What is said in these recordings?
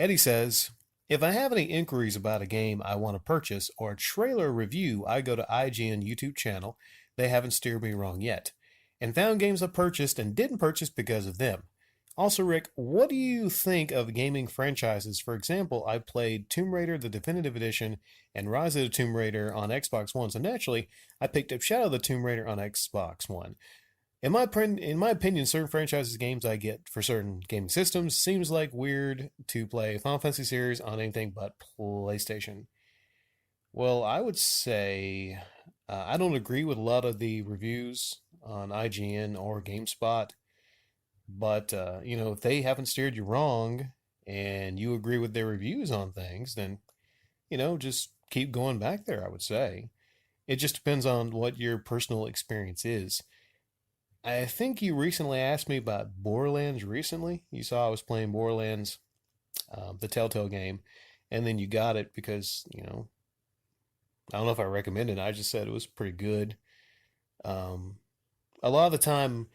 Eddie says, if I have any inquiries about a game I want to purchase or a trailer review, I go to IGN YouTube channel. They haven't steered me wrong yet. And found games I purchased and didn't purchase because of them. Also, Rick, what do you think of gaming franchises? For example, I played Tomb Raider, the Definitive Edition, and Rise of the Tomb Raider on Xbox One, so naturally, I picked up Shadow of the Tomb Raider on Xbox One. In my opinion, certain franchises games I get for certain gaming systems seems like weird to play Final Fantasy series on anything but PlayStation. Well, I would say I don't agree with a lot of the reviews on IGN or GameSpot, but if they haven't steered you wrong and you agree with their reviews on things, then just keep going back there. I would say it just depends on what your personal experience is. I think you recently asked me about Borderlands recently. You saw I was playing Borderlands, the Telltale game, and then you got it because, I don't know if I recommended it. I just said it was pretty good. Um, a lot of the time,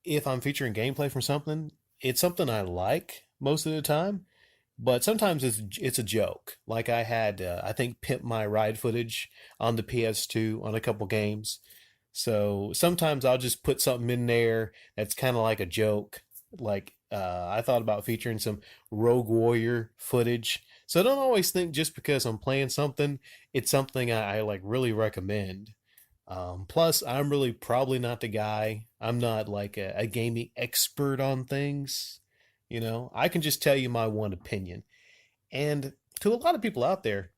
if I'm featuring gameplay from something, it's something I like most of the time, but sometimes it's a joke. Like I had, I think, Pimp My Ride footage on the PS2 on a couple games. So sometimes I'll just put something in there that's kind of like a joke. Like I thought about featuring some Rogue Warrior footage. So don't always think just because I'm playing something, it's something I like really recommend. Plus, I'm really probably not the guy. I'm not like a gaming expert on things. I can just tell you my one opinion. And to a lot of people out there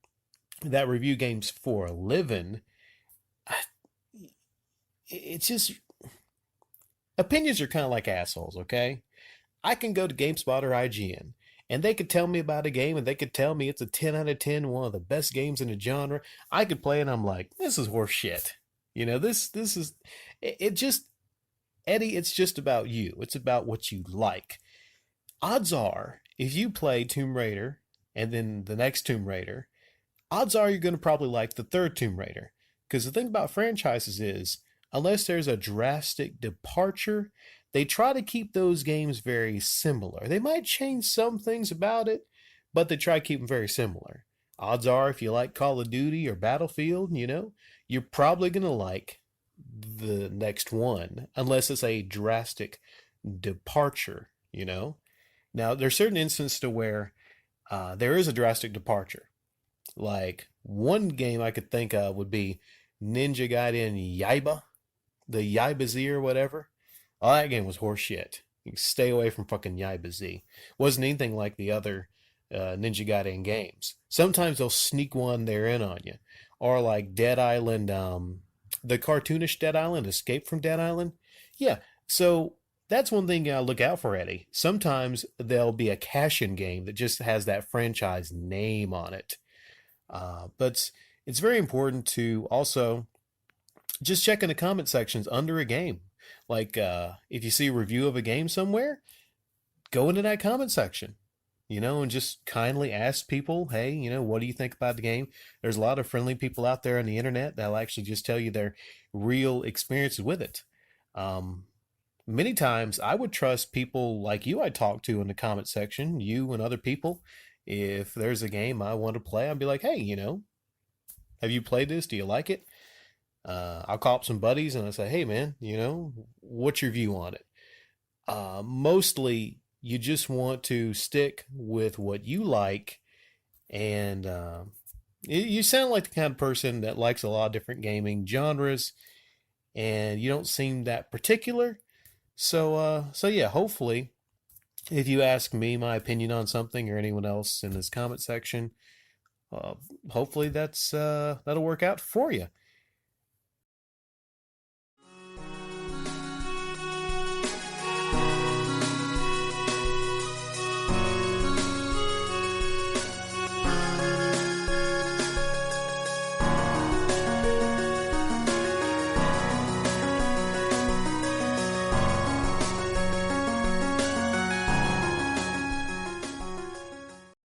that review games for a living, it's just opinions are kind of like assholes, okay? I can go to GameSpot or IGN and they could tell me about a game and they could tell me it's a 10 out of 10, one of the best games in the genre. I could play it and I'm like, this is horse shit. This is it just Eddie, it's just about you. It's about what you like. Odds are, if you play Tomb Raider and then the next Tomb Raider, odds are you're going to probably like the third Tomb Raider. Because the thing about franchises is, unless there's a drastic departure, they try to keep those games very similar. They might change some things about it, but they try to keep them very similar. Odds are, if you like Call of Duty or Battlefield, you're probably going to like the next one, unless it's a drastic departure. Now, there's certain instances to where there is a drastic departure. Like one game I could think of would be Ninja Gaiden Yaiba, the Yaiba Z or whatever. Oh, that game was horseshit. You stay away from fucking Yaiba Z. Wasn't anything like the other Ninja Gaiden games. Sometimes they'll sneak one there in on you, or like Dead Island, the cartoonish Dead Island, Escape from Dead Island. Yeah, so that's one thing I look out for, Eddie. Sometimes there'll be a cash-in game that just has that franchise name on it. But it's very important to also just check in the comment sections under a game. Like if you see a review of a game somewhere, go into that comment section, and just kindly ask people, hey, what do you think about the game? There's a lot of friendly people out there on the internet that'll actually just tell you their real experiences with it. Um, Many times I would trust people like you I talk to in the comment section, you and other people. If there's a game I want to play, I'd be like, hey, have you played this? Do you like it? I'll call up some buddies and I say, hey, man, what's your view on it? Mostly, you just want to stick with what you like, and you sound like the kind of person that likes a lot of different gaming genres, and you don't seem that particular. So yeah, hopefully, if you ask me my opinion on something or anyone else in this comment section, uh, hopefully that'll work out for you.